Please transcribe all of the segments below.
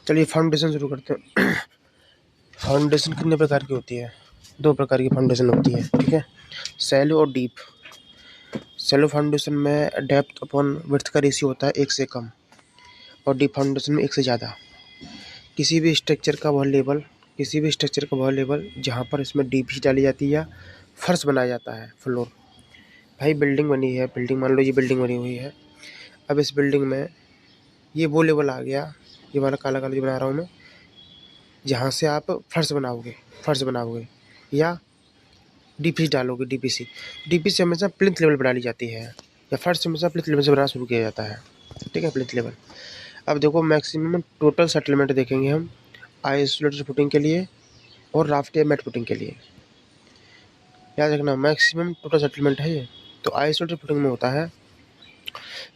चलिए फाउंडेशन शुरू करते हैं। फाउंडेशन कितने प्रकार की होती है? 2 प्रकार की फाउंडेशन होती है, ठीक है। सैलो और डीप। सैलो फाउंडेशन में डेप्थ अपॉन विड्थ का रेशियो होता है 1 से कम, और डीप फाउंडेशन में 1 से ज़्यादा। किसी भी स्ट्रक्चर का वह लेवल जहाँ पर इसमें डीपी डाली जाती है या फर्श बनाया जाता है, फ्लोर। भाई बिल्डिंग बनी है, बिल्डिंग मान लो ये बिल्डिंग बनी हुई है। अब इस बिल्डिंग में ये वो लेवल आ गया, ये वाला काला काला जो बना रहा हूँ मैं, जहाँ से आप फर्श बनाओगे या डीपीसी डालोगे। डीपीसी हमेशा प्लिंथ लेवल पर डाली जाती है, या फर्श हमेशा प्लिंथ लेवल से बनाना शुरू किया जाता है, ठीक है, प्लिंथ लेवल। अब देखो मैक्सिमम टोटल सेटलमेंट देखेंगे हम आइसोलेटेड फुटिंग के लिए और राफ्ट या मैट फुटिंग के लिए। याद रखना मैक्सिमम टोटल सेटलमेंट है ये। तो आइसोलेटेड फुटिंग में होता है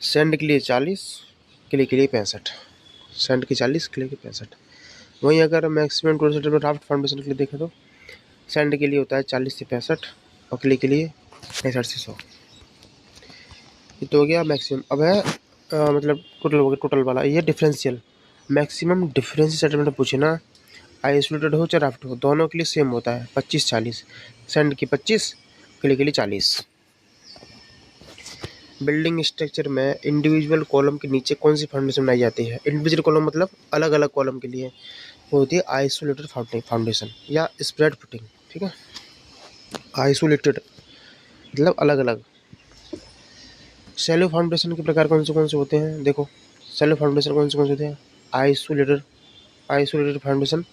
सैंड के लिए 40, क्ले के लिए 65। सैंड की 40, क्ले की 65। वहीं अगर maximum total settlement raft foundation के लिए देखें तो सैंड के लिए होता है 40 से 65 और क्ले के लिए 65 से 100। ये तो हो गया मैक्सिमम। अब है मतलब टोटल हो गया, टोटल वाला ये डिफरेंशियल। मैक्सिमम डिफरेंशियल सेटलमेंट पूछे ना, आइसोलेटेड हो चाहे राफ्ट हो, दोनों के लिए सेम होता है 25-40। सैंड की 25, क्ले के लिए 40। बिल्डिंग स्ट्रक्चर में इंडिविजुअल कॉलम के नीचे कौन सी फाउंडेशन बनाई जाती है? इंडिविजुअल कॉलम मतलब अलग अलग कॉलम के लिए वो होती है आइसोलेटेड फाउंडेशन या स्प्रेड फुटिंग, ठीक है। आइसोलेटेड मतलब अलग अलग। शैलो फाउंडेशन के प्रकार कौन से होते हैं? देखो शैलो फाउंडेशन कौन से होते हैं? आइसोलेटेड फाउंडेशन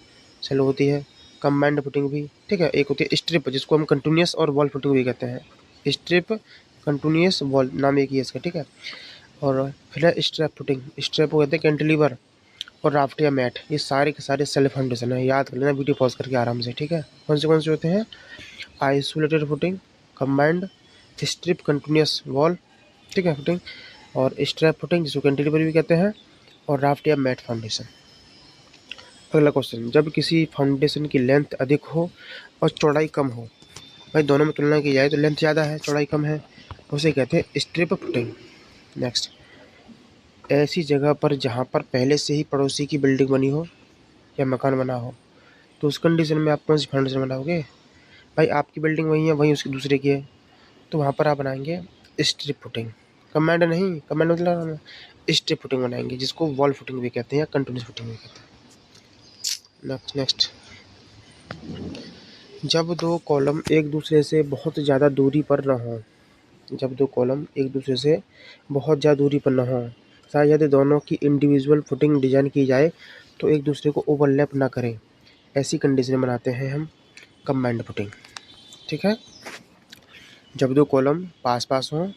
शैलो होती है। कंबाइंड फुटिंग भी, ठीक है। एक होती है स्ट्रिप, जिसको हम कंटिन्यूस और वॉल फुटिंग भी कहते हैं। स्ट्रिप, कंटिन्यूस, वॉल, नाम एक ही है इसका, ठीक है। और फिर है स्ट्रैप फुटिंग। स्ट्रैप को कहते हैं कैंटिलीवर। और राफ्ट या मैट, ये सारे के सारे सेल्फ फाउंडेशन है। याद कर लेना वीडियो पॉज करके आराम से, ठीक है। कौन से होते हैं? Isolated footing, combined, strip, continuous, wall, ठीक है, फुटिंग, और स्ट्रैप फुटिंग जिसको कैंटिलीवर भी कहते हैं, और राफ्ट या मैट फाउंडेशन। अगला क्वेश्चन, जब किसी फाउंडेशन की लेंथ अधिक हो और चौड़ाई कम हो, भाई दोनों में तुलना की जाए तो लेंथ ज़्यादा है, चौड़ाई कम है, उसे कहते हैं स्ट्रिप फुटिंग। नेक्स्ट, ऐसी जगह पर जहाँ पर पहले से ही पड़ोसी की बिल्डिंग बनी हो या मकान बना हो, तो उस कंडीशन में आप कौन सी फाउंडेशन बनाओगे? भाई आपकी बिल्डिंग वही है, वहीं उसकी दूसरे की है, तो वहाँ पर आप बनाएंगे स्ट्रिप फुटिंग। कमांड नहीं, कमांड मतलब स्ट्रिप फुटिंग बनाएंगे, जिसको वॉल फुटिंग भी कहते हैं या कंटिन्यूस फुटिंग भी कहते हैं। नेक्स्ट, जब दो कॉलम एक दूसरे से बहुत ज़्यादा दूरी पर न हो, जब दो कॉलम एक दूसरे से बहुत ज़्यादा दूरी पर न हो, शायद दोनों की इंडिविजुअल फुटिंग डिजाइन की जाए तो एक दूसरे को ओवरलैप ना करें, ऐसी कंडीशन बनाते हैं हम कंबाइंड फुटिंग, ठीक है। जब दो कॉलम पास पास हों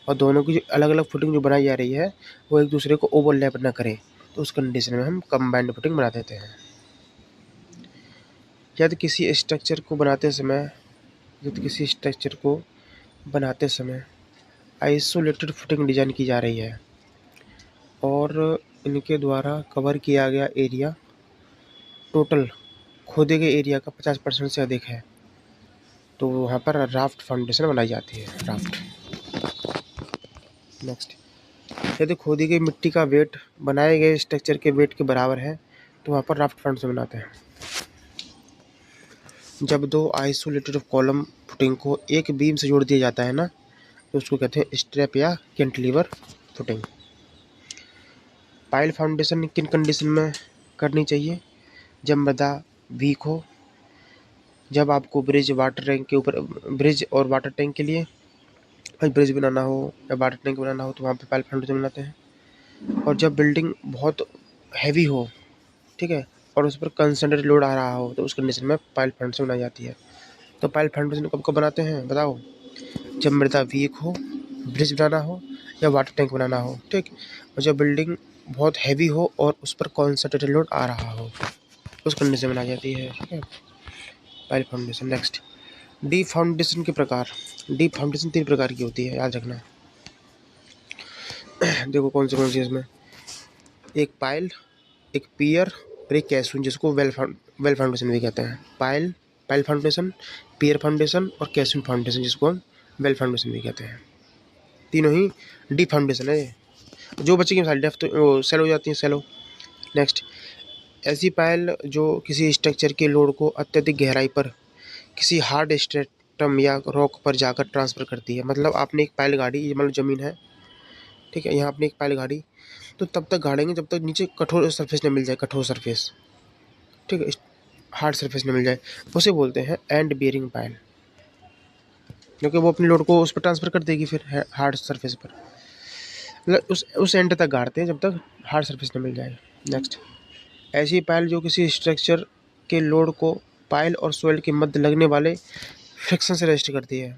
और दोनों की अलग अलग फुटिंग जो बनाई जा रही है वो एक दूसरे को ओवरलैप ना करें, तो उस कंडीशन में हम कंबाइंड फुटिंग बना देते हैं। यदि किसी स्ट्रक्चर को बनाते समय आइसोलेटेड फुटिंग डिजाइन की जा रही है और इनके द्वारा कवर किया गया एरिया टोटल खोदे गए एरिया का 50% से अधिक है, तो वहाँ पर राफ्ट फाउंडेशन बनाई जाती है, राफ्ट। नेक्स्ट, यदि खोदी गई मिट्टी का वेट बनाए गए स्ट्रक्चर के वेट के बराबर है तो वहाँ पर राफ्ट फाउंडेशन बनाते हैं। जब दो आइसोलेटेड कॉलम फुटिंग को एक बीम से जोड़ दिया जाता है ना, तो उसको कहते हैं स्ट्रैप या कैंटिलीवर फुटिंग। पाइल फाउंडेशन किन कंडीशन में करनी चाहिए? जब मृदा वीक हो, जब आपको ब्रिज और वाटर टैंक के लिए ब्रिज बनाना हो या वाटर टैंक बनाना हो तो वहाँ पे पाइल फाउंडेशन बनाते हैं। और जब बिल्डिंग बहुत हैवी हो, ठीक है, और उस पर कंसंट्रेटेड लोड आ रहा हो, तो उस कंडीशन में पाइल फाउंडेशन बनाई जाती है। तो पाइल फाउंडेशन कब कब बनाते हैं बताओ? जब मृदा वीक हो, ब्रिज बनाना हो या वाटर टैंक बनाना हो, ठीक। और जब बिल्डिंग बहुत हैवी हो और उस पर कंसंट्रेटेड लोड आ रहा हो, उस कंडीशन में बनाई जाती है, ठीक है, pile foundation. Next, deep foundation के प्रकार। डीप फाउंडेशन 3 प्रकार की होती है, याद रखना। देखो कौन सी इसमें, एक पाइल, एक पियर और एक कैसून, जिसको वेल फाउंडेशन भी कहते हैं। पाइल फाउंडेशन, पियर फाउंडेशन और कैसून फाउंडेशन, जिसको हम वेल फाउंडेशन भी कहते हैं। तीनों ही डीप फाउंडेशन है। जो बच्चे की सारी डेप्थ तो सेल हो जाती है, सेलो। नेक्स्ट, ऐसी पायल जो किसी स्ट्रक्चर के लोड को अत्यधिक गहराई पर किसी हार्ड स्ट्रेटम या रॉक पर जाकर ट्रांसफ़र करती है। मतलब आपने एक पायल गाड़ी, ये मतलब ज़मीन है, ठीक है, यहाँ आपने एक पायल गाड़ी, तो तब तक गाड़ेंगे जब तक नीचे कठोर सरफेस न मिल जाए, कठोर सरफेस, ठीक है, हार्ड सरफेस न मिल जाए, उसे बोलते हैं एंड बियरिंग पायल, क्योंकि वो अपनी लोड को उस पर ट्रांसफ़र कर देगी फिर हार्ड सरफेस पर। मतलब उस एंड तक गाड़ते हैं जब तक हार्ड सरफेस न मिल जाए। नेक्स्ट, ऐसी पायल जो किसी स्ट्रक्चर के लोड को पायल और सॉइल के मध्य लगने वाले फ्रिक्शन से रजिस्ट करती है,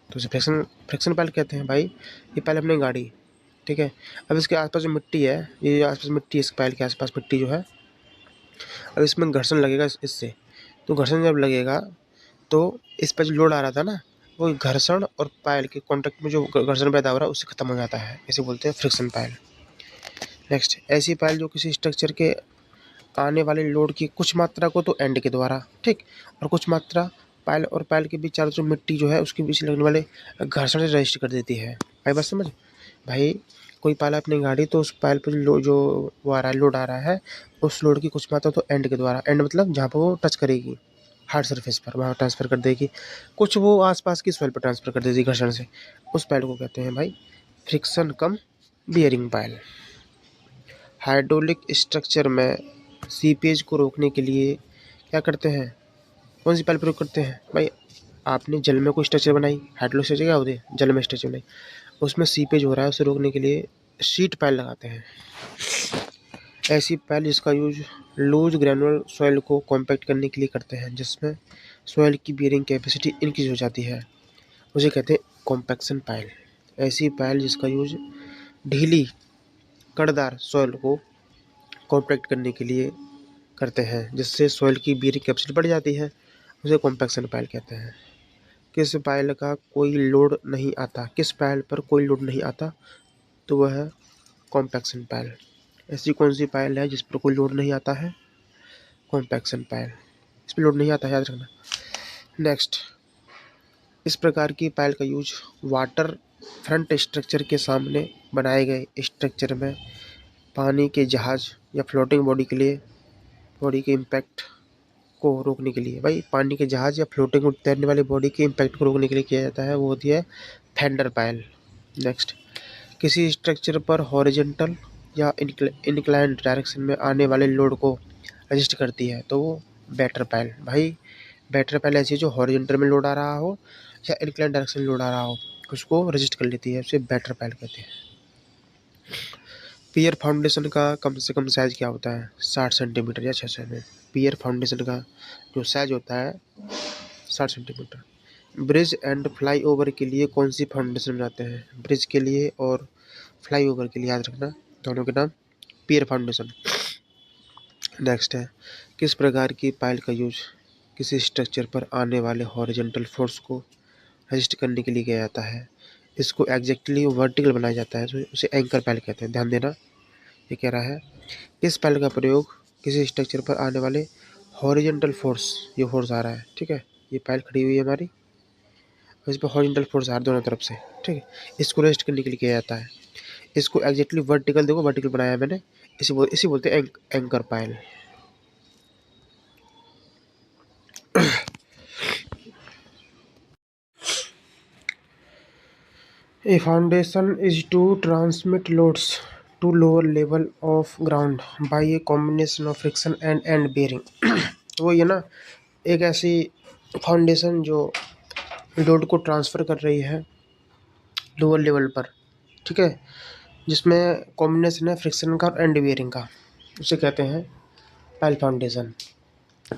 तो उसे फ्रिक्शन फ्रिक्शन पायल कहते हैं भाई। ये पायल अपने गाड़ी, ठीक है, अब इसके आसपास जो मिट्टी है, ये आसपास मिट्टी, इस पायल के आसपास मिट्टी जो है, अब इसमें घर्षण लगेगा इससे, तो घर्षण जब लगेगा तो इस पर जो लोड आ रहा था ना, वो घर्षण और पायल के कांटेक्ट में जो घर्षण पैदा हो रहा है उससे ख़त्म हो जाता है, इसे बोलते हैं फ्रिक्शन पायल। नेक्स्ट, ऐसी पायल जो किसी स्ट्रक्चर के आने वाले लोड की कुछ मात्रा को तो एंड के द्वारा, ठीक, और कुछ मात्रा पायल और पायल के बीच चारों जो मिट्टी जो है उसके बीच लगने वाले घर्षण से रजिस्टर कर देती है। भाई बात समझ भाई, कोई पायल अपनी गाड़ी, तो उस पायल पर जो वो आ रहा है, लोड आ रहा है, उस लोड की कुछ मात्रा तो एंड के द्वारा, एंड मतलब जहाँ पर वो टच करेगी हार्ड सरफेस पर, वहाँ ट्रांसफ़र कर देगी, कुछ वो आसपास की सॉइल पर ट्रांसफ़र कर देगी घर्षण से, उस पायल को कहते हैं भाई फ्रिक्शन कम बियरिंग पायल। हाइड्रोलिक स्ट्रक्चर में सीपेज को रोकने के लिए क्या करते हैं, कौन सी पायल प्रयोग करते हैं भाई? आपने जल में कोई स्ट्रक्चर बनाई, हाइड्रोलिक स्ट्रक्चर क्या होती है, जल में स्ट्रक्चर बनाई, उसमें सीपेज हो रहा है, उसे रोकने के लिए शीट पायल लगाते हैं। ऐसी पायल जिसका यूज लूज ग्रेनुलर सॉइल को कॉम्पैक्ट करने के लिए करते हैं, जिसमें सॉइल की बियरिंग कैपेसिटी इंक्रीज हो जाती है, उसे कहते हैं कॉम्पैक्शन पायल। ऐसी पायल जिसका यूज ढीली कड़दार सॉइल को कॉम्पैक्ट करने के लिए करते हैं, जिससे सॉइल की बियरिंग कैपेसिटी बढ़ जाती है, उसे कॉम्पैक्शन पायल कहते हैं। किस पायल का कोई लोड नहीं आता, किस पायल पर कोई लोड नहीं आता, तो वह है कॉम्पैक्शन पायल। ऐसी कौन सी पायल है जिस पर कोई लोड नहीं आता है? कॉम्पैक्शन पायल, इस पर लोड नहीं आता है, याद रखना। नेक्स्ट, इस प्रकार की पायल का यूज वाटर फ्रंट स्ट्रक्चर के सामने बनाए गए स्ट्रक्चर में पानी के जहाज या फ्लोटिंग बॉडी के लिए, बॉडी के इम्पैक्ट को रोकने के लिए, भाई पानी के जहाज या फ्लोटिंग तैरने वाली बॉडी के इम्पैक्ट को रोकने के लिए किया जाता है, वो होती है फेंडर पायल। नेक्स्ट, किसी स्ट्रक्चर पर हॉरिजॉन्टल या इंक्लाइंड डायरेक्शन में आने वाले लोड को रजिस्ट करती है, तो वो बैटर पायल। भाई बैटर पायल ऐसी है जो हॉरिजॉन्टल में लोड आ रहा हो या इंक्लाइंड डायरेक्शन में लोड आ रहा हो, उसको रजिस्ट कर लेती है, उसे बैटर पायल कहते हैं। पियर फाउंडेशन का कम से कम साइज क्या होता है? 60 सेंटीमीटर या 6 सेंटीमीटर। पियर फाउंडेशन का जो साइज होता है 60 centimetre. Bridge and fly over के लिए कौन सी फाउंडेशन बनाते हैं? ब्रिज के लिए और फ्लाई ओवर के लिए, याद रखना दोनों के नाम, पियर फाउंडेशन। नेक्स्ट है, किस प्रकार की पायल का यूज किसी स्ट्रक्चर पर आने वाले हॉरिजॉन्टल फोर्स को रजिस्ट करने के लिए किया जाता है? इसको एग्जैक्टली वर्टिकल बनाया जाता है, तो उसे एंकर पायल कहते हैं, ध्यान देना। ये कह रहा है इस पायल का प्रयोग किसी स्ट्रक्चर पर आने वाले हॉरिजॉन्टल फोर्स, ये फोर्स आ रहा है, ठीक है, ये पायल खड़ी हुई है हमारी, इस पर हॉरिजॉन्टल फोर्स आ रहा है दोनों तरफ से, ठीक है, इसको रेस्ट करने के लिए किया जाता है। इसको एग्जैक्टली वर्टिकल, देखो वर्टिकल बनाया है मैंने, इसी बोलते हैं anchor Payal. A foundation is to transmit loads to lower level of ground by a combination of friction and end bearing। वो ये ना, एक ऐसी फाउंडेशन जो लोड को ट्रांसफ़र कर रही है लोअर लेवल पर, ठीक है, जिसमें कॉम्बिनेशन है फ्रिक्शन का और एंड बेयरिंग का, उसे कहते हैं पायल फाउंडेशन।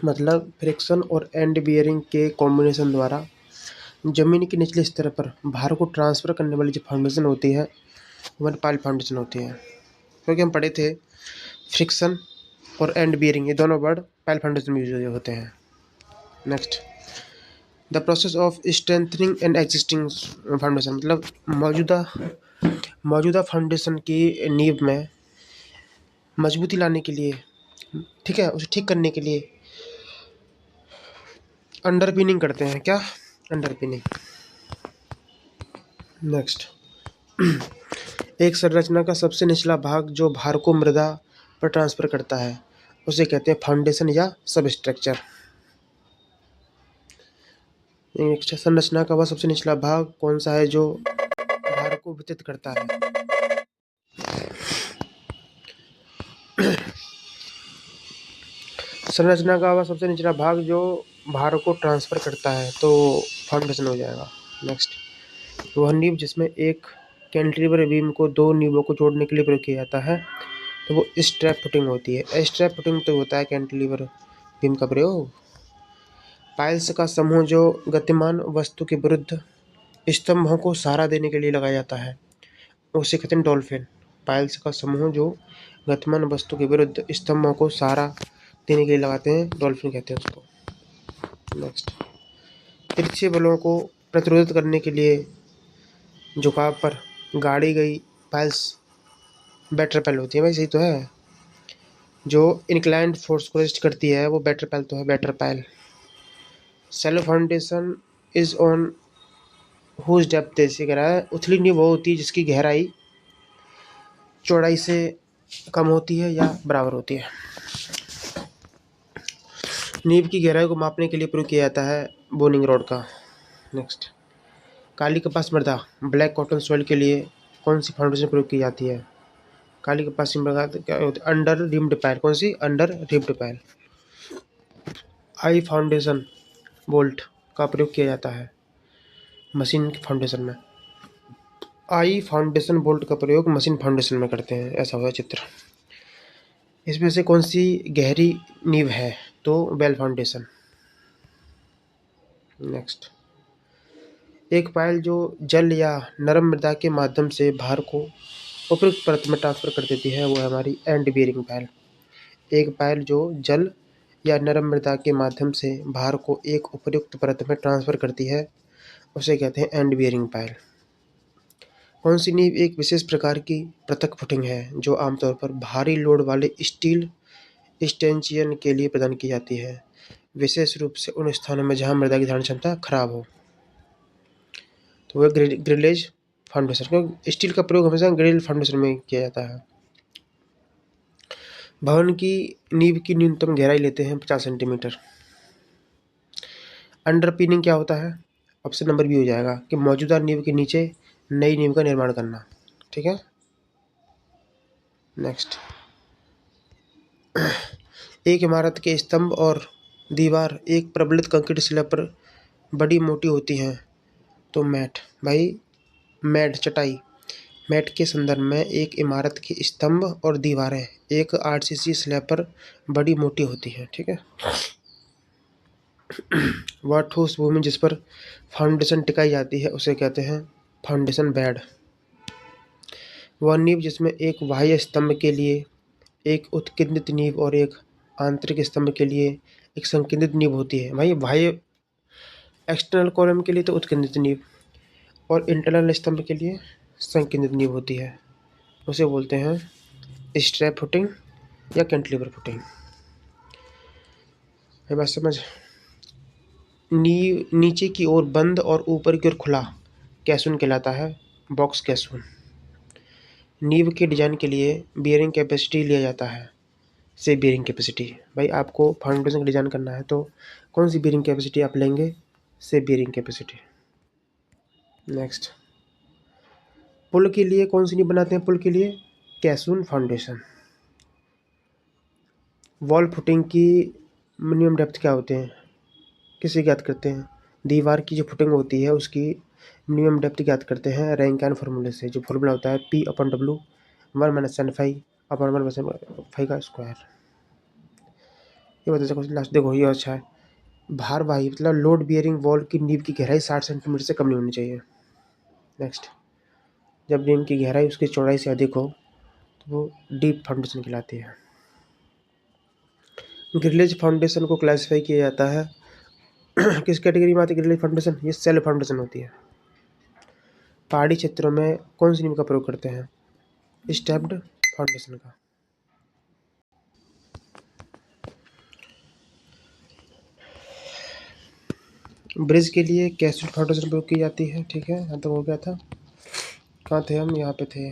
मतलब फ्रिक्शन और एंड बेयरिंग के कॉम्बिनेशन द्वारा जमीन के निचले स्तर पर भार को ट्रांसफ़र करने वाली जो फाउंडेशन होती है वो पायल फाउंडेशन होती है। क्योंकि हम पढ़े थे फ्रिक्शन और एंड बियरिंग, ये दोनों वर्ड पायल फाउंडेशन में यूज होते हैं। Next, the process of strengthening and existing foundation, मतलब मौजूदा फाउंडेशन की नींव में मजबूती लाने के लिए, ठीक है, उसे ठीक करने के लिए अंडरपिनिंग करते हैं। क्या? अंडरपिनिंग। नेक्स्ट, एक संरचना का सबसे निचला भाग जो भार को मृदा पर ट्रांसफ़र करता है, उसे कहते हैं फाउंडेशन या सब स्ट्रक्चर। संरचना का वह सबसे निचला भाग कौन सा है जो भार को वितरित करता है? संरचना का वह सबसे निचला भाग जो भार को ट्रांसफर करता है, तो फाउंडेशन हो जाएगा। नेक्स्ट, वह नींव जिसमें एक कैंटिलीवर बीम को दो नींवों को जोड़ने के लिए प्रयोग किया जाता है, तो वो स्ट्रैप फुटिंग होती है। स्ट्रैप फुटिंग तो होता है कैंटिलीवर बीम का प्रयोग। पाइल्स का समूह जो गतिमान वस्तु के विरुद्ध स्तंभों को सहारा देने के लिए लगाया जाता है, उसे कहते हैं डॉल्फिन। पाइल्स का समूह जो गतिमान वस्तु के विरुद्ध स्तंभों को सहारा देने के लिए लगाते हैं, डॉल्फिन कहते हैं उसको। नेक्स्ट, तिरछे बलों को प्रतिरोधित करने के लिए झुकाव पर गाड़ी गई पाइल्स बेटर पैल होती है। भाई सही तो है। जो इंक्लाइंड फोर्स को रेजिस्ट करती है वो बेटर पैल तो है, बेटर पैल। Shallow foundation is on whose depth, ऐसे कह रहा है उथली नींव वो होती है जिसकी गहराई चौड़ाई से कम होती है या बराबर होती है। नींव की गहराई को मापने के लिए प्रयोग किया जाता है बोनिंग रॉड का। नेक्स्ट, काली कपास मृदा ब्लैक कॉटन सॉइल के लिए कौन सी फाउंडेशन प्रयोग की जाती है? काली कपास मृदा क्या होती है? अंडर रिम्ड पैल। कौन सी? अंडर रिम्ड पैल। आई फाउंडेशन बोल्ट का प्रयोग किया जाता है मशीन फाउंडेशन में। आई फाउंडेशन बोल्ट का प्रयोग मशीन फाउंडेशन में करते हैं, ऐसा हुआ चित्र। इसमें से कौन सी गहरी नींव है? तो वेल फाउंडेशन। नेक्स्ट, एक पायल जो जल या नरम मृदा के माध्यम से भार को उपयुक्त परत में ट्रांसफर कर देती है, वो है हमारी एंड बियरिंग पायल। एक पायल जो जल या नरम मृदा के माध्यम से भार को एक उपयुक्त परत में ट्रांसफर करती है, उसे कहते हैं एंड बियरिंग पायल। कौन सी नींव एक विशेष प्रकार की पृथक फुटिंग है जो आमतौर पर भारी लोड वाले स्टील स्टैंचियन के लिए प्रदान की जाती है, विशेष रूप से उन स्थानों में जहां मृदा की धारण क्षमता खराब हो? तो वह ग्रिलेज फाउंडेशन, क्योंकि स्टील का प्रयोग हमेशा ग्रिल फाउंडेशन में किया जाता है। भवन की नींव की न्यूनतम गहराई लेते हैं 50 सेंटीमीटर। अंडरपिनिंग क्या होता है? ऑप्शन नंबर बी हो जाएगा कि मौजूदा नींव के नीचे नई नींव का निर्माण करना। ठीक है। नेक्स्ट, एक इमारत के स्तंभ और दीवार एक प्रबलित कंक्रीट स्लैब पर बड़ी मोटी होती हैं, तो मैट। भाई मैट चटाई। मैट के संदर्भ में एक इमारत के स्तंभ और दीवारें एक आरसीसी स्लैब पर बड़ी मोटी होती हैं। ठीक है। वह ठोस भूमि जिस पर फाउंडेशन टिकाई जाती है उसे कहते हैं फाउंडेशन बेड। वह नींव जिसमें एक बाह्य स्तंभ के लिए एक उत्कीर्णित नींव और एक आंतरिक स्तंभ के लिए एक संकीर्णित नींव होती है। भाई बाह्य एक्सटर्नल कॉलम के लिए तो उत्कीर्णित नींव और इंटरनल स्तंभ के लिए संकीर्णित नींव होती है, उसे बोलते हैं स्ट्रैप फुटिंग या कैंटिलीवर फुटिंग। है बात समझ? नीचे की ओर बंद और ऊपर की ओर खुला कैसून कहलाता है बॉक्स कैसून। नींव के डिजाइन के लिए बियरिंग कैपेसिटी लिया जाता है से बियरिंग कैपेसिटी। भाई आपको फाउंडेशन का डिजाइन करना है तो कौन सी बियरिंग कैपेसिटी आप लेंगे? से बियरिंग कैपेसिटी। नेक्स्ट, पुल के लिए कौन सी नींव बनाते हैं? पुल के लिए कैसून फाउंडेशन। वॉल फुटिंग की मिनिमम डेप्थ क्या होते हैं? किसे ज्ञात करते हैं? दीवार की जो फुटिंग होती है उसकी मिनिमम डेप्थ ज्ञात करते हैं रैंकिन फार्मूले से। जो फॉर्मूला होता है P/W 1-5/5 का स्क्वायर। ये बताते क्वेश्चन लास्ट देखो, ये अच्छा है। भारवाही मतलब लोड बियरिंग वॉल की नींव की गहराई 60 सेंटीमीटर से कम नहीं होनी चाहिए। नेक्स्ट, जब नींव की गहराई उसकी चौड़ाई से अधिक हो तो वो डीप फाउंडेशन कहलाती है। ग्रिलेज फाउंडेशन को क्लासिफाई किया जाता है किस कैटेगरी में आती है ग्रिलेज फाउंडेशन? ये सेल फाउंडेशन होती है। पहाड़ी क्षेत्रों में कौन सी नींव का प्रयोग करते हैं? स्टेप्ड फाउंडेशन का। ब्रिज के लिए कैसून फाउंडेशन प्रयोग की जाती है। ठीक है, यहाँ तक हो गया था। कहाँ थे हम? यहाँ पे थे।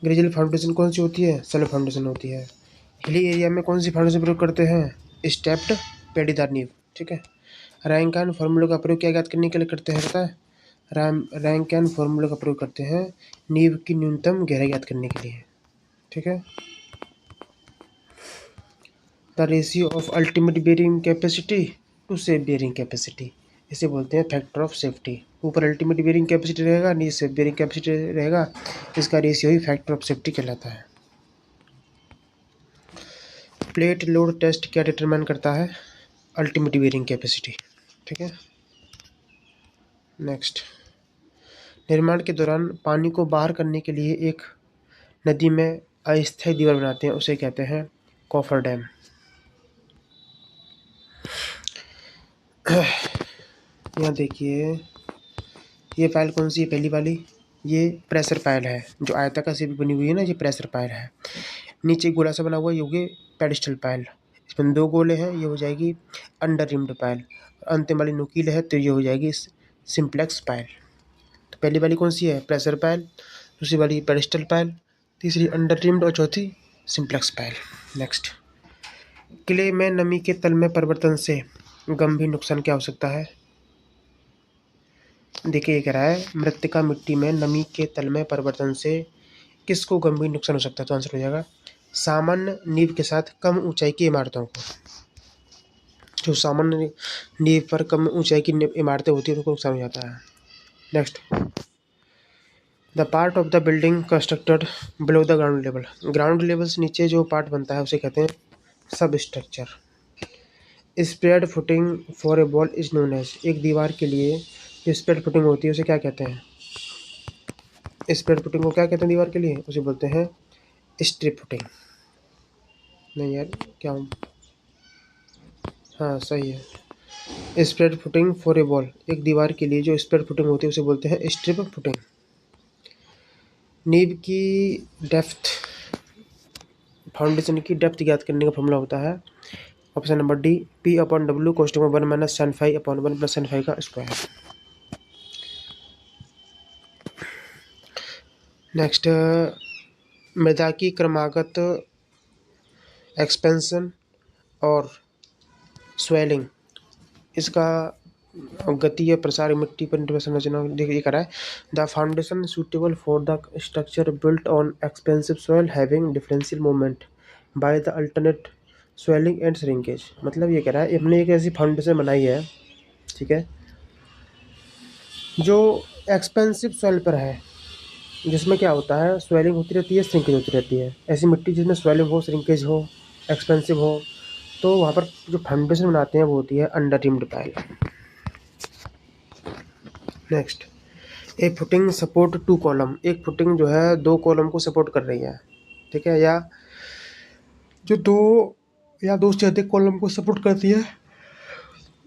ग्रिलेज फाउंडेशन कौन सी होती है? सेल फाउंडेशन होती है। हिली एरिया में कौन सी फाउंडेशन प्रयोग करते हैं? स्टेप्ड पेड़ीदार नींव, ठीक है। रैंकिन फार्मूला का प्रयोग क्या ज्ञात करने के लिए करते हैं पता है? रैंकिन फार्मूला का प्रयोग करते हैं नींव की न्यूनतम गहराई ज्ञात करने के लिए, ठीक है। The ratio of ultimate bearing capacity to safe bearing capacity, इसे बोलते हैं फैक्टर ऑफ सेफ्टी। ऊपर अल्टीमेट बेयरिंग कैपेसिटी रहेगा, नीचे सेफ बेयरिंग कैपेसिटी रहेगा, इसका रेशियो ही फैक्टर ऑफ सेफ्टी कहलाता है। प्लेट लोड टेस्ट क्या डिटरमाइन करता है? अल्टीमेट बेयरिंग कैपेसिटी, ठीक है। नेक्स्ट, निर्माण के दौरान पानी को बाहर करने के लिए एक नदी में अस्थायी दीवार बनाते हैं, उसे कहते हैं कॉफर डैम। यहाँ देखिए, ये पायल कौन सी है? पहली वाली, ये प्रेशर पायल है जो आयताकार से भी बनी हुई है ना, ये प्रेशर पायल है। नीचे गोला सा बना हुआ है, ये हो गए पेडिस्टल पायल, इसमें दो गोले हैं, ये हो जाएगी अंडर रिम्ड पायल। अंतिम वाली नुकीले है तो ये हो जाएगी सिंप्लेक्स पायल। तो पहली वाली कौन सी है? प्रेशर पायल, दूसरी वाली पेडिस्टल पायल, तीसरी अंडर रिम्ड और चौथी सिंप्लेक्स पायल। नेक्स्ट, किले में नमी के तल में परिवर्तन से गंभीर नुकसान क्या हो सकता है? देखिए ये कह रहा है मृत्तिका मिट्टी में नमी के तल में परिवर्तन से किसको गंभीर नुकसान हो सकता है? तो आंसर हो जाएगा सामान्य नींव के साथ कम ऊंचाई की इमारतों को। जो सामान्य नींव पर कम ऊंचाई की इमारतें होती हैं उनको नुकसान हो जाता है। Next, the part of the building constructed below the ground level, ground level से नीचे जो पार्ट बनता है उसे कहते हैं substructure. Spread footing for a wall is known as, एक दीवार के लिए जो स्प्रेड फुटिंग होती है उसे क्या कहते हैं? स्प्रेड फुटिंग को क्या कहते हैं दीवार के लिए? उसे बोलते हैं स्ट्रिप फुटिंग। नहीं यार क्या हूँ, हाँ सही है। Spread footing for a wall, एक दीवार के लिए जो स्प्रेड फुटिंग होती है उसे बोलते हैं स्ट्रिप फुटिंग। नींव की डेप्थ, फाउंडेशन की डेप्थ ज्ञात करने का फॉर्मूला होता है option number D, P upon W कोष्टक में 1 minus sine five upon 1 plus sine five का स्क्वायर। नेक्स्ट, मृदा की क्रमागत एक्सपेंशन और स्वेलिंग, इसका गति या प्रसार मिट्टी पर निर्भर संरचना देखिए करा है। The foundation suitable for the structure built on expensive soil having differential movement by the alternate swelling and shrinkage. मतलब ये कह रहा है हमने एक ऐसी फाउंडेशन बनाई है, ठीक है, जो एक्सपेंसिव सॉइल पर है, जिसमें क्या होता है स्वेलिंग होती रहती है, श्रिंकेज होती रहती है। ऐसी मिट्टी जिसमें स्वेलिंग हो, श्रिंकेज हो, एक्सपेंसिव हो, तो वहाँ पर जो फाउंडेशन बनाते हैं वो होती है under reamed pile. Next, a footing support to column, एक फुटिंग जो है दो कॉलम को सपोर्ट कर रही है, ठीक है, या जो दो से अधिक कॉलम को सपोर्ट करती है,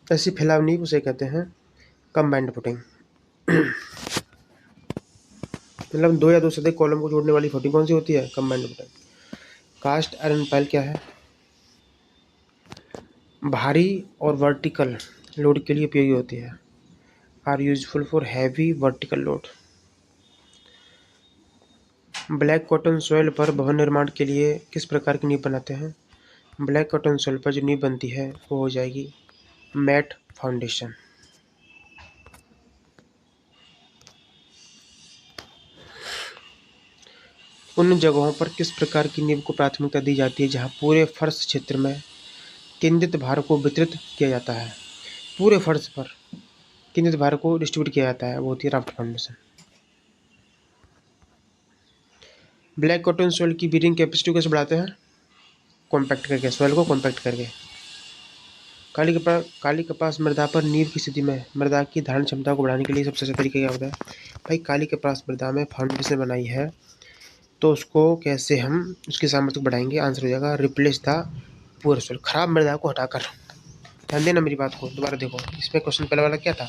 ऐसी फैलाव नींव उसे कहते हैं कंबाइंड फुटिंग। मतलब दो या दो से अधिक कॉलम को जोड़ने वाली फुटिंग कौन सी होती है? Combined footing. Cast iron pile क्या है? भारी और वर्टिकल लोड के लिए उपयोगी होती है, are useful for heavy vertical load. Black cotton soil पर भवन निर्माण के लिए किस प्रकार की नींव बनाते हैं? ब्लैक कॉटन सॉइल पर जो नींव बनती है वो हो जाएगी मैट फाउंडेशन। उन जगहों पर किस प्रकार की नींव को प्राथमिकता दी जाती है जहां पूरे फर्श क्षेत्र में केंद्रित भार को वितरित किया जाता है? पूरे फर्श पर केंद्रित भार को डिस्ट्रीब्यूट किया जाता है, वो होती है raft foundation. Black cotton soil की बीयरिंग कैपेसिटी कैसे बढ़ाते हैं? कॉम्पैक्ट करके, सॉइल को कॉम्पैक्ट करके। काली कपास मृदा पर नींव की स्थिति में मृदा की धारण क्षमता को बढ़ाने के लिए सबसे अच्छा तरीका क्या होता है? भाई काली कपास मृदा में फाउंडेशन बनाई है तो उसको कैसे हम उसकी सामर्थ्य को बढ़ाएंगे? आंसर हो जाएगा रिप्लेस द पुअर सॉइल, खराब मृदा को हटाकर। ध्यान देना मेरी बात को, दोबारा देखो इसमें क्वेश्चन पहले वाला क्या था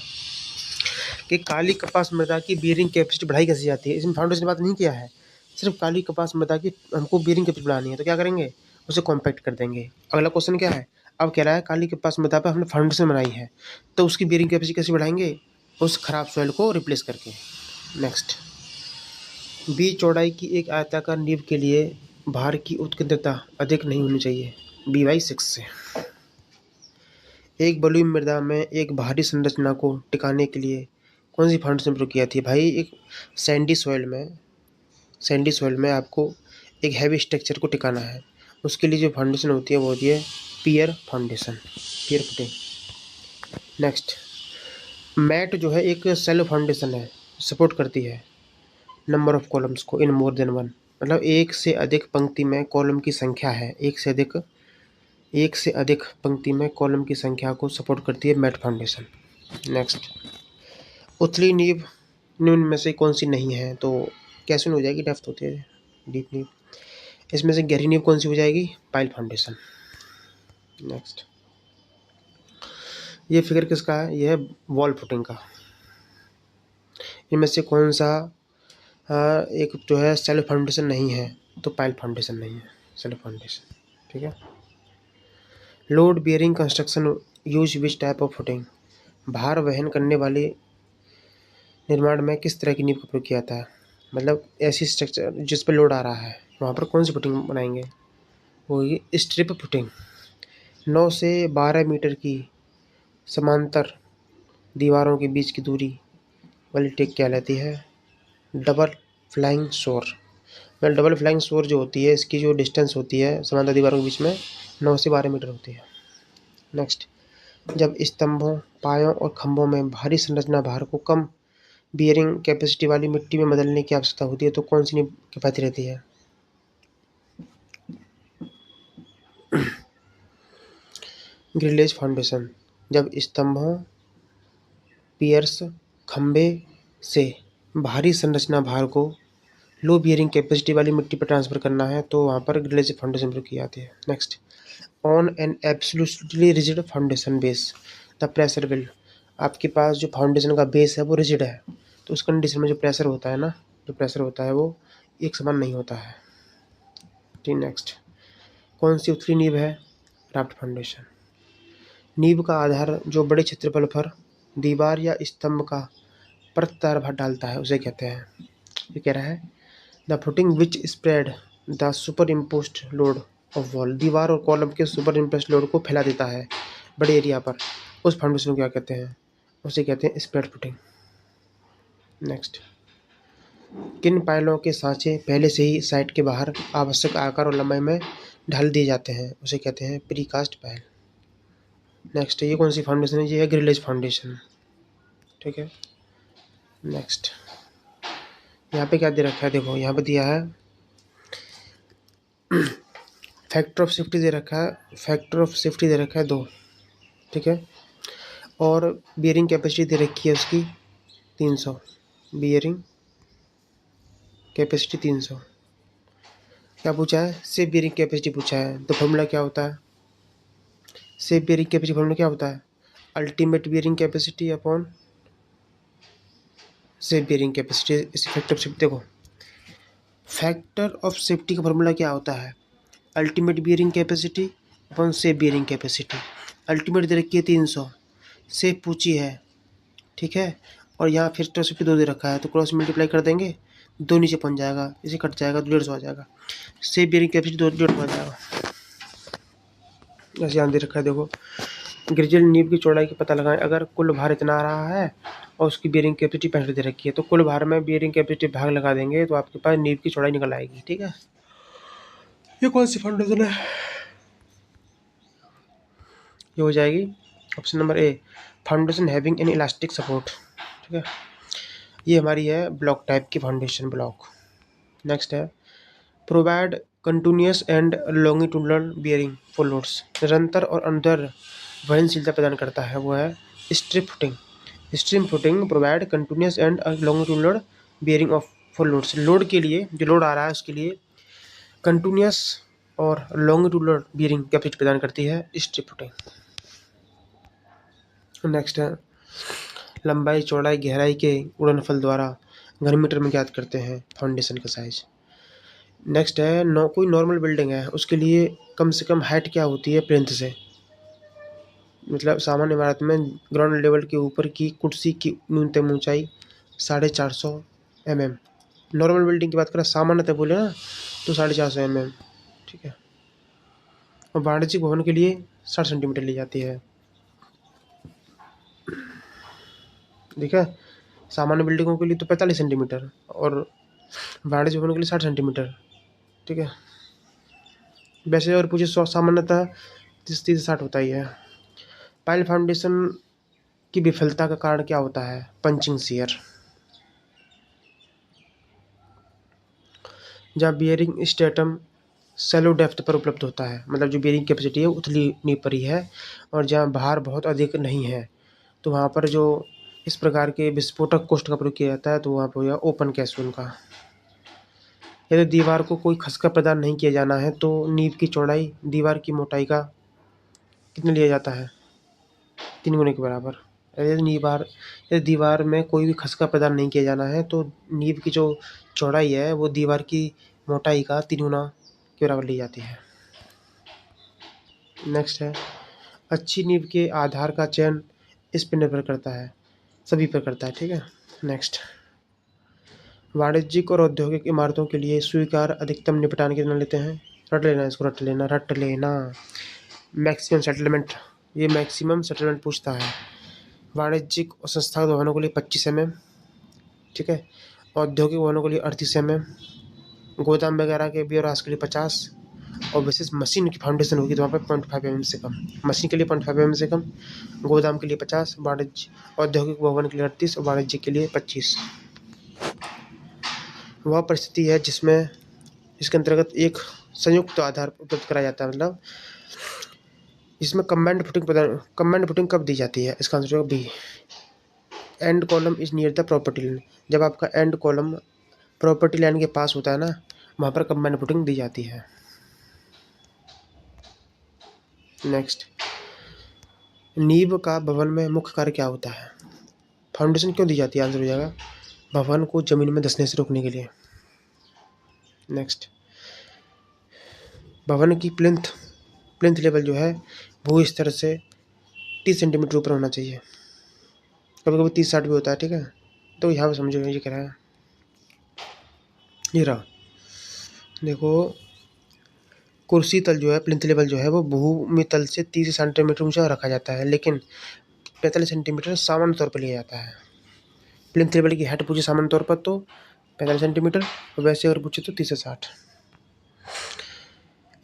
कि काली कपास मृदा की बीयरिंग कैपेसिटी बढ़ाई कैसे जाती है, इसमें फाउंडेशन बात नहीं किया है, सिर्फ काली कपास मृदा की हमको बीयरिंग कैपेसिटी बढ़ानी है तो क्या करेंगे? उसे कॉम्पैक्ट कर देंगे। अगला क्वेश्चन क्या है? अब कह रहा है काली कपास मृदा पर हमने फाउंडेशन बनाई है तो उसकी बीयरिंग कैपेसिटी कैसे बढ़ाएंगे? उस खराब सॉइल को रिप्लेस करके। नेक्स्ट, बी चौड़ाई की एक आयताकार नींव के लिए भार की उत्केंद्रता अधिक नहीं होनी चाहिए, BY6 से। एक बलुई मृदा में एक भारी संरचना को टिकाने के लिए कौन सी फाउंडेशन प्रयोग की जाती है? भाई एक सैंडी सॉइल में आपको एक हैवी स्ट्रक्चर को टिकाना है, उसके लिए जो फाउंडेशन होती है वो होती है पियर फाउंडेशन, पियर फुटिंग। नेक्स्ट, मैट जो है एक सेलो फाउंडेशन है, सपोर्ट करती है नंबर ऑफ कॉलम्स को इन मोर देन वन, मतलब एक से अधिक पंक्ति में कॉलम की संख्या है, एक से अधिक पंक्ति में कॉलम की संख्या को सपोर्ट करती है मैट फाउंडेशन। नेक्स्ट, उथली नींव निम्न में से कौन सी नहीं है? तो कैसे हो जाएगी? डेप्थ होती है, डीप नींव। इसमें से गहरी नींव कौन सी हो जाएगी? Pile foundation. नेक्स्ट, ये फिगर किसका है? ये है वॉल फुटिंग का। इनमें से कौन सा एक जो है सेल्फ फाउंडेशन नहीं है? तो पाइल फाउंडेशन नहीं है, सेल्फ फाउंडेशन। ठीक है। Load bearing construction use which type of footing? भार वहन करने वाले निर्माण में किस तरह की नींव का प्रयोग किया जाता है? मतलब ऐसी स्ट्रक्चर जिस पर लोड आ रहा है वहाँ पर कौन सी फुटिंग बनाएंगे? वो ये स्ट्रिप फुटिंग। 9 से 12 मीटर की समांतर दीवारों के बीच की दूरी वाली टेक क्या कहलाती है? डबल फ्लाइंग शोर। मतलब डबल फ्लाइंग शोर जो होती है, इसकी जो डिस्टेंस होती है समांतर दीवारों के बीच में 9 से 12 मीटर होती है। नेक्स्ट, जब स्तंभों, पायों और खंभों में भारी संरचना भार को कम बियरिंग कैपेसिटी वाली मिट्टी में बदलने की आवश्यकता होती है तो कौन सी नींव किफायती रहती है? Grillage foundation. जब स्तंभों, पियर्स, खंबे से भारी संरचना भार को लो बियरिंग कैपेसिटी वाली मिट्टी पर ट्रांसफर करना है तो वहाँ पर ग्रिलेज फाउंडेशन प्रयोग की जाती है। Next, on an absolutely rigid foundation base the pressure will. आपके पास जो फाउंडेशन का बेस है वो रिजिड है, तो उस कंडीशन में जो प्रेशर होता है ना, जो प्रेशर होता है वो एक समान नहीं होता है। ठीक। नेक्स्ट, कौन सी उथली नींव है? Raft foundation. नींव का आधार जो बड़े क्षेत्रफल पर दीवार या स्तंभ का परतदार भार डालता है उसे कहते हैं। ये कह रहा है the footing which spread the super imposed load of wall. दीवार और कॉलम के सुपर इम्पोज्ड लोड को फैला देता है बड़े एरिया पर, उस फाउंडेशन को क्या कहते हैं? उसे कहते हैं स्प्रेड फुटिंग। नेक्स्ट, किन पायलों के सांचे पहले से ही साइट के बाहर आवश्यक आकार और लंबाई में ढाल दिए जाते हैं? उसे कहते हैं प्रीकास्ट पायल। नेक्स्ट, ये कौन सी फाउंडेशन है? ये है ग्रिलेज फाउंडेशन। ठीक है। नेक्स्ट, यहाँ पे क्या दे रखा है? देखो यहाँ पे दिया है फैक्टर ऑफ सेफ्टी दे रखा है, फैक्टर ऑफ सेफ्टी दे रखा है 2। ठीक है। और बियरिंग कैपेसिटी दे रखी है उसकी 300, बियरिंग कैपेसिटी 300। क्या पूछा है? सेफ बियरिंग कैपेसिटी पूछा है, तो फॉर्मूला क्या होता है? सेफ बियरिंग कैपेसिटी फॉर्मूला क्या होता है? Ultimate bearing capacity upon safe bearing capacity इस फैक्टर ऑफ सेफ्टी। देखो फैक्टर ऑफ सेफ्टी का फॉर्मूला क्या होता है? Ultimate bearing capacity upon safe bearing capacity. Ultimate दे रखी है 300, सेफ पूछी है। ठीक है। और यहाँ फैक्टर ऑफ सेफ्टी 2 दे रखा है, तो क्रॉस मल्टीप्लाई कर देंगे, 2 नीचे पहुँच जाएगा, इसे कट जाएगा तो 150 आ जाएगा। सेफ बियरिंग कैपेसिटी 2 आ जाएगा। ऐसे यहाँ दे रखा है। देखो ग्रिजल नींव की चौड़ाई का पता लगाएं। अगर कुल भार इतना आ रहा है और उसकी बियरिंग कैपेसिटी 65 दे रखी है, तो कुल भार में बियरिंग कैपेसिटी भाग लगा देंगे तो आपके पास नींव की चौड़ाई निकल आएगी। ठीक है। ये कौन सी फाउंडेशन है? ये हो जाएगी option number A, foundation having an elastic support. ठीक है। ये हमारी है ब्लॉक टाइप की फाउंडेशन, ब्लॉक। नेक्स्ट है provide continuous and longitudinal bearing for loads. निरंतर और अंतर वहनशीलता प्रदान करता है, वो है strip footing. Strip footing provide continuous and longitudinal bearing of for loads. Load के लिए, जो लोड आ रहा है उसके लिए कंटिन्यूअस और लॉन्गिट्यूडनल बियरिंग कैपेसिटी प्रदान करती है स्ट्रिप फुटिंग। नेक्स्ट है लंबाई, चौड़ाई, गहराई के गुणनफल द्वारा घन मीटर में ज्ञात करते हैं फाउंडेशन का साइज। नेक्स्ट है कोई नॉर्मल बिल्डिंग है उसके लिए कम से कम हाइट क्या होती है प्लिंथ से? मतलब सामान्य इमारत में ग्राउंड लेवल के ऊपर की कुर्सी की न्यूनतम ऊंचाई 450 mm। नॉर्मल बिल्डिंग की बात करें, सामान्यतः बोले ना, तो 450 mm, ठीक है। और वाणिज्यिक भवन के लिए 60 सेंटीमीटर ली जाती है। ठीक है, सामान्य बिल्डिंगों के लिए तो 45 सेंटीमीटर और वाणिज्यिक भवन के लिए 60 सेंटीमीटर, ठीक है। वैसे और पूछे सामान्यतः 30-60 होता ही है। पाइल फाउंडेशन की विफलता का कारण क्या होता है? Punching shear. जहाँ बियरिंग स्ट्रेटम सेलो डेप्थ पर उपलब्ध होता है, मतलब जो बियरिंग कैपेसिटी है उतनी नींव पर ही है, और जहाँ भार बहुत अधिक नहीं है तो वहाँ पर जो इस प्रकार के विस्फोटक कोष्ठ का प्रयोग किया जाता है, तो वहाँ पर यह ओपन कैप्सूल का। यदि दीवार को कोई खसका प्रदान नहीं किया जाना है तो नींव की चौड़ाई दीवार की मोटाई का कितना लिया जाता है? 3 गुने के बराबर। यदि दीवार में कोई भी खसका प्रदान नहीं किया जाना है तो नींव की जो चौड़ाई है वो दीवार की मोटाई का 3 गुना के बराबर ली जाती है। नेक्स्ट है, अच्छी नींव के आधार का चयन इस पर निर्भर करता है, सभी पर करता है, ठीक है। नेक्स्ट, वाणिज्यिक और औद्योगिक इमारतों के लिए स्वीकार्य अधिकतम निपटान कितना लेते हैं? रट लेना, इसको रट लेना। मैक्सिमम सेटलमेंट, ये मैक्सिमम सेटलमेंट पूछता है। वाणिज्यिक और संस्थागत भवनों के लिए 25 mm, ठीक है। औद्योगिक भवनों के लिए 38 mm, गोदाम वगैरह के वेयरहाउस के लिए 50, और विशेष मशीन की फाउंडेशन होगी तो वहाँ पर 0.5 mm से कम। मशीन के लिए 0.5 mm से कम, गोदाम के लिए 50, वाणिज्य औद्योगिक भवन के लिए 38 और वाणिज्य के लिए 25। वह परिस्थिति है जिसमें इसके अंतर्गत एक संयुक्त आधार उपलब्ध कराया जाता है, मतलब इसमें कम्बाइंड फुटिंग कब दी जाती है? इसका आंसर होगा B. End column is near the property line, जब आपका एंड कॉलम प्रॉपर्टी लाइन के पास होता है ना, वहाँ पर कम्बाइंड फुटिंग दी जाती है। नेक्स्ट, नींव का भवन में मुख्य कार्य क्या होता है? फाउंडेशन क्यों दी जाती है? आंसर हो जाएगा भवन को जमीन में धंसने से रोकने के लिए। नेक्स्ट, भवन की प्लिंथ लेवल जो है भू स्तर से 30 सेंटीमीटर ऊपर होना चाहिए। कभी कभी 30-60 भी होता है, ठीक है। तो यहाँ पर समझो ये कह रहा है, ये रहा देखो, कुर्सी तल जो है, प्लिंथ लेवल जो है वो भूमि तल से 30 सेंटीमीटर ऊंचा रखा जाता है, लेकिन 45 सेंटीमीटर सामान्य तौर पर लिया जाता है। प्लिंथ लेवल की हाइट पूछे सामान्य तौर पर तो 45 सेंटीमीटर, और वैसे अगर पूछे तो 30 से 60।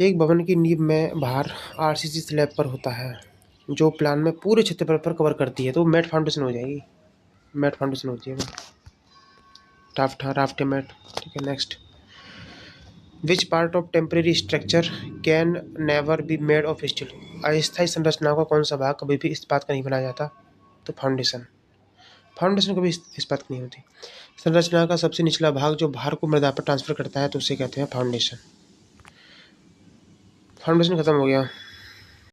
एक भवन की नींव में भार आरसीसी स्लैब पर होता है जो प्लान में पूरे क्षेत्रफल पर कवर करती है, तो मैट फाउंडेशन हो जाएगी। मैट फाउंडेशन होती है वो, राफ्ट मैट, ठीक है। Next, which part of temporary structure can never be made of steel? अस्थायी संरचनाओं का कौन सा भाग कभी भी इस्पात का नहीं बनाया जाता? तो फाउंडेशन कभी इस्पात की नहीं होती। संरचना का सबसे निचला भाग जो भार को मृदा पर ट्रांसफर करता है तो उसे कहते हैं फाउंडेशन। खत्म हो गया।